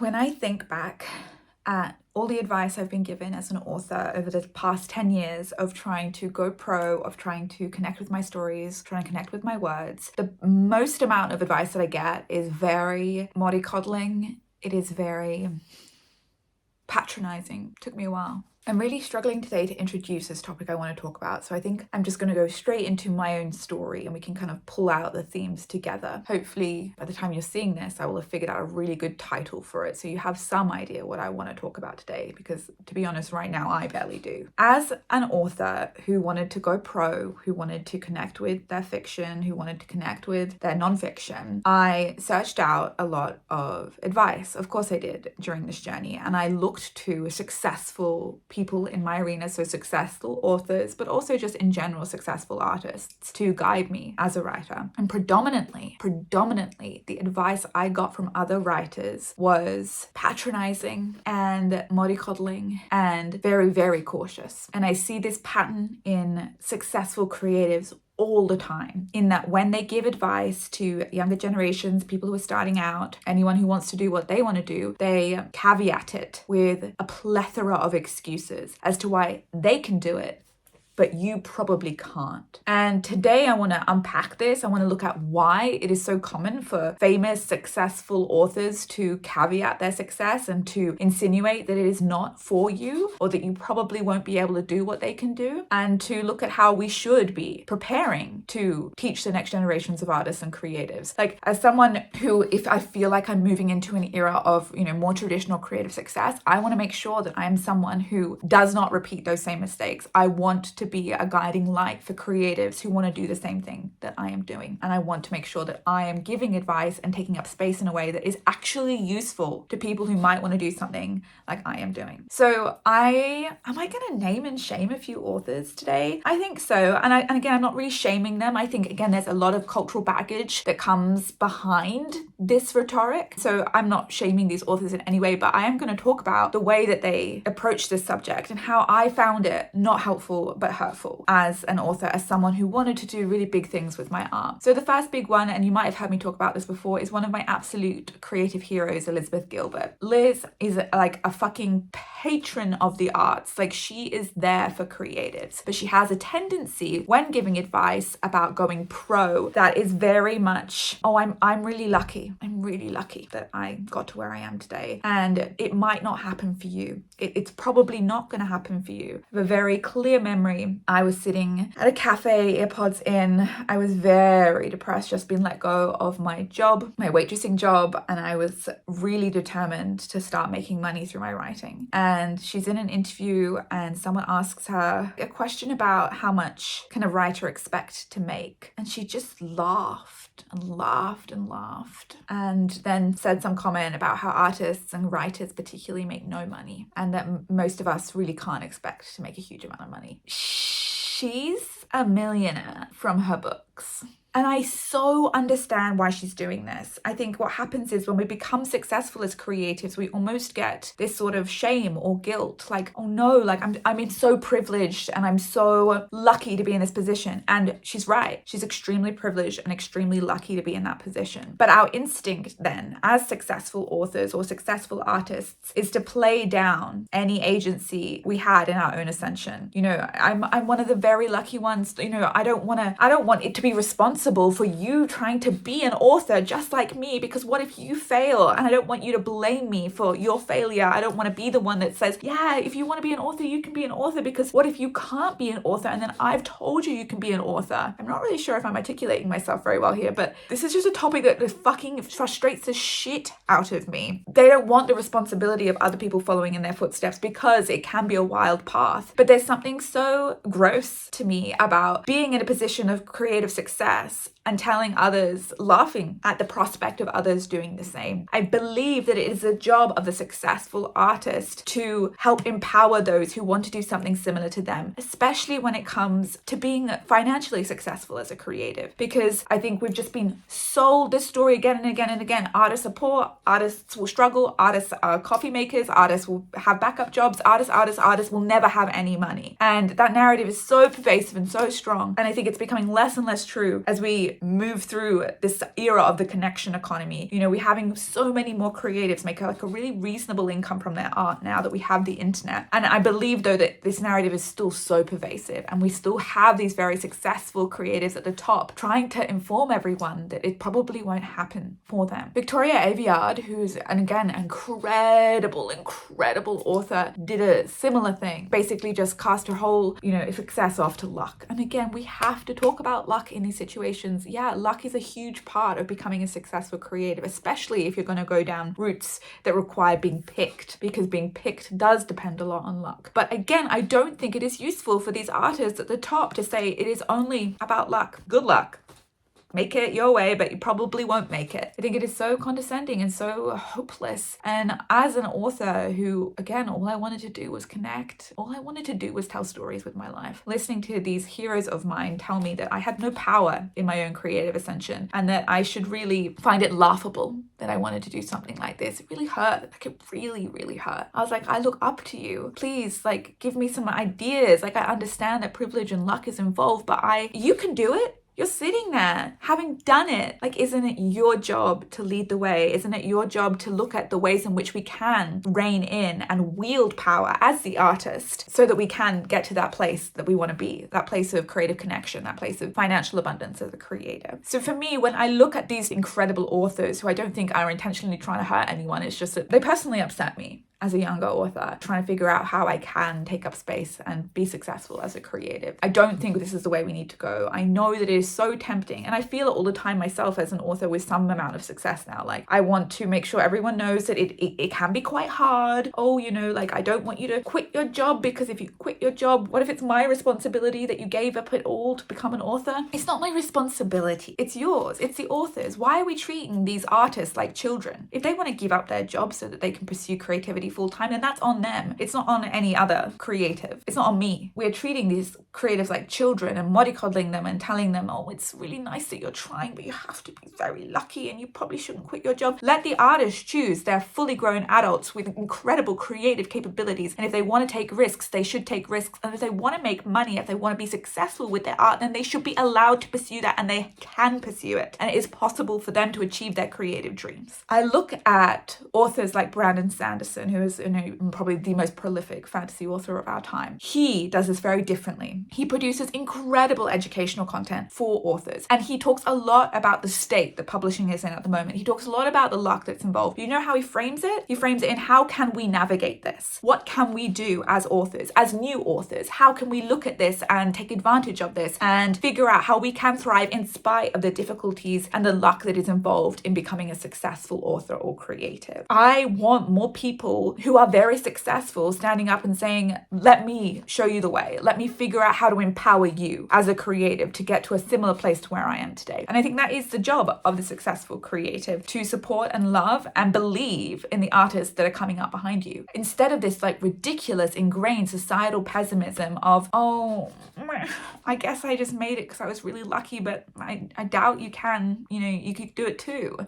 When I think back at all the advice I've been given as an author over the past 10 years of trying to go pro, of trying to connect with my stories, trying to connect with my words, the most amount of advice that I get is very mollycoddling. It is very patronizing. Took me a while. I'm really struggling today to introduce this topic I want to talk about, so I think I'm just going to go straight into my own story and we can kind of pull out the themes together. Hopefully, by the time you're seeing this, I will have figured out a really good title for it, so you have some idea what I want to talk about today, because to be honest, right now, I barely do. As an author who wanted to go pro, who wanted to connect with their fiction, who wanted to connect with their nonfiction, I searched out a lot of advice. Of course I did during this journey, and I looked to successful people in my arena, so successful authors, but also just in general successful artists, to guide me as a writer. And predominantly, the advice I got from other writers was patronizing and mollycoddling and very, very cautious. And I see this pattern in successful creatives all the time, in that when they give advice to younger generations, people who are starting out, anyone who wants to do what they want to do, they caveat it with a plethora of excuses as to why they can do it, but you probably can't. And today I want to unpack this. I want to look at why it is so common for famous, successful authors to caveat their success and to insinuate that it is not for you, or that you probably won't be able to do what they can do, and to look at how we should be preparing to teach the next generations of artists and creatives. Like, as someone who, if I feel like I'm moving into an era of, more traditional creative success, I want to make sure that I am someone who does not repeat those same mistakes. I want to be a guiding light for creatives who want to do the same thing that I am doing. And I want to make sure that I am giving advice and taking up space in a way that is actually useful to people who might want to do something like I am doing. So am I going to name and shame a few authors today? I think so. And again, I'm not really shaming them. I think, again, there's a lot of cultural baggage that comes behind this rhetoric. So I'm not shaming these authors in any way, but I am going to talk about the way that they approach this subject and how I found it not helpful, but hurtful as an author, as someone who wanted to do really big things with my art. So the first big one, and you might have heard me talk about this before, is one of my absolute creative heroes, Elizabeth Gilbert. Liz is like a fucking patron of the arts. Like, she is there for creatives, but she has a tendency when giving advice about going pro that is very much, I'm really lucky. I'm really lucky that I got to where I am today. And it might not happen for you. It's probably not going to happen for you. I have a very clear memory. I was sitting at a cafe, earpods in. I was very depressed, just been let go of my job, my waitressing job, and I was really determined to start making money through my writing. And she's in an interview and someone asks her a question about how much can a writer expect to make. And she just laughed and laughed and laughed, and then said some comment about how artists and writers particularly make no money, and that most of us really can't expect to make a huge amount of money. She's a millionaire from her books. And I so understand why she's doing this. I think what happens is when we become successful as creatives, we almost get this sort of shame or guilt. Like, oh no, like I'm so privileged and I'm so lucky to be in this position. And she's right. She's extremely privileged and extremely lucky to be in that position. But our instinct then, as successful authors or successful artists, is to play down any agency we had in our own ascension. I'm one of the very lucky ones. I don't want it to be responsible for you trying to be an author just like me, because what if you fail? And I don't want you to blame me for your failure. I don't want to be the one that says, yeah, if you want to be an author, you can be an author, because what if you can't be an author and then I've told you can be an author? I'm not really sure if I'm articulating myself very well here, but this is just a topic that fucking frustrates the shit out of me. They don't want the responsibility of other people following in their footsteps because it can be a wild path. But there's something so gross to me about being in a position of creative success and telling others, laughing at the prospect of others doing the same. I believe that it is the job of the successful artist to help empower those who want to do something similar to them, especially when it comes to being financially successful as a creative. Because I think we've just been sold this story again and again and again. Artists are poor, artists will struggle, artists are coffee makers, artists will have backup jobs, artists will never have any money. And that narrative is so pervasive and so strong. And I think it's becoming less and less true as as we move through this era of the connection economy, we're having so many more creatives make like a really reasonable income from their art now that we have the internet. And I believe though that this narrative is still so pervasive, and we still have these very successful creatives at the top trying to inform everyone that it probably won't happen for them. Victoria Aveyard, who's an incredible author, did a similar thing. Basically just cast her whole, success off to luck. And again, we have to talk about luck in these situations. Yeah, luck is a huge part of becoming a successful creative, especially if you're going to go down routes that require being picked, because being picked does depend a lot on luck. But again, I don't think it is useful for these artists at the top to say it is only about luck. Good luck. Make it your way, but you probably won't make it. I think it is so condescending and so hopeless. And as an author who, again, all I wanted to do was connect. All I wanted to do was tell stories with my life. Listening to these heroes of mine tell me that I had no power in my own creative ascension and that I should really find it laughable that I wanted to do something like this. It really hurt. Like, it really, really hurt. I was like, I look up to you. Please, give me some ideas. I understand that privilege and luck is involved, but you can do it. You're sitting there, having done it. Isn't it your job to lead the way? Isn't it your job to look at the ways in which we can rein in and wield power as the artist so that we can get to that place that we want to be, that place of creative connection, that place of financial abundance as a creator? So for me, when I look at these incredible authors who I don't think are intentionally trying to hurt anyone, it's just that they personally upset me as a younger author, trying to figure out how I can take up space and be successful as a creative. I don't think this is the way we need to go. I know that it is so tempting, and I feel it all the time myself as an author with some amount of success now. I want to make sure everyone knows that it can be quite hard. I don't want you to quit your job, because if you quit your job, what if it's my responsibility that you gave up it all to become an author? It's not my responsibility. It's yours. It's the author's. Why are we treating these artists like children? If they want to give up their job so that they can pursue creativity full time, then that's on them. It's not on any other creative. It's not on me. We're treating these creatives like children and mollycoddling them and telling them, oh, it's really nice that you're trying, but you have to be very lucky and you probably shouldn't quit your job. Let the artists choose. They're fully grown adults with incredible creative capabilities, and if they want to take risks, they should take risks. And if they want to make money, if they want to be successful with their art, then they should be allowed to pursue that, and they can pursue it, and it is possible for them to achieve their creative dreams. I look at authors like Brandon Sanderson, who is probably the most prolific fantasy author of our time. He does this very differently. He produces incredible educational content for authors, and he talks a lot about the state that publishing is in at the moment. He talks a lot about the luck that's involved. You know how he frames it? He frames it in, how can we navigate this? What can we do as authors, as new authors? How can we look at this and take advantage of this and figure out how we can thrive in spite of the difficulties and the luck that is involved in becoming a successful author or creative? I want more people who are very successful standing up and saying, let me show you the way. Let me figure out how to empower you as a creative to get to a similar place to where I am today. And I think that is the job of the successful creative, to support and love and believe in the artists that are coming up behind you. Instead of this ridiculous ingrained societal pessimism of, oh, I guess I just made it because I was really lucky, but I doubt you can, you could do it too.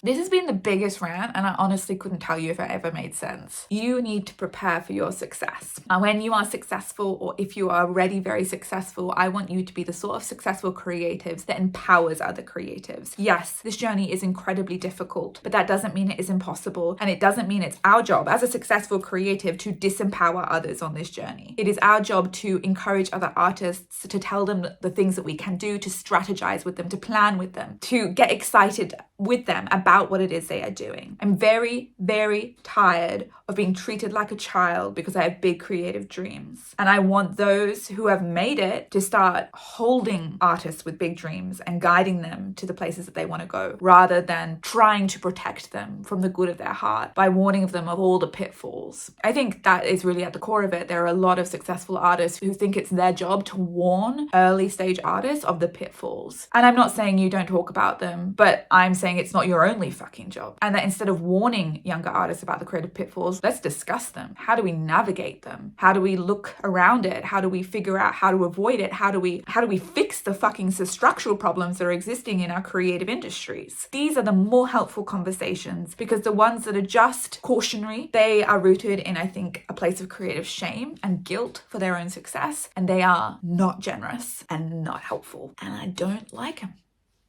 This has been the biggest rant, and I honestly couldn't tell you if it ever made sense. You need to prepare for your success. And when you are successful, or if you are already very successful, I want you to be the sort of successful creatives that empowers other creatives. Yes, this journey is incredibly difficult, but that doesn't mean it is impossible, and it doesn't mean it's our job as a successful creative to disempower others on this journey. It is our job to encourage other artists, to tell them the things that we can do, to strategize with them, to plan with them, to get excited with them about what it is they are doing. I'm very, very tired of being treated like a child because I have big creative dreams. And I want those who have made it to start holding artists with big dreams and guiding them to the places that they want to go, rather than trying to protect them from the good of their heart by warning them of all the pitfalls. I think that is really at the core of it. There are a lot of successful artists who think it's their job to warn early stage artists of the pitfalls. And I'm not saying you don't talk about them, but I'm saying saying it's not your only fucking job. And that instead of warning younger artists about the creative pitfalls, let's discuss them. How do we navigate them? How do we look around it? How do we figure out how to avoid it? How do we fix the fucking structural problems that are existing in our creative industries? These are the more helpful conversations, because the ones that are just cautionary, they are rooted in, I think, a place of creative shame and guilt for their own success, and they are not generous and not helpful, and I don't like them.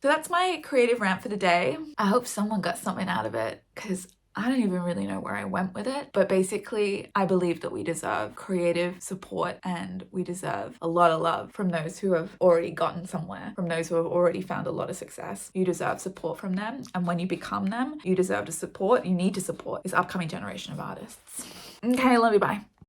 So that's my creative rant for the day. I hope someone got something out of it, because I don't even really know where I went with it. But basically, I believe that we deserve creative support, and we deserve a lot of love from those who have already gotten somewhere, from those who have already found a lot of success. You deserve support from them. And when you become them, you deserve to support, you need to support this upcoming generation of artists. Okay, love you, bye.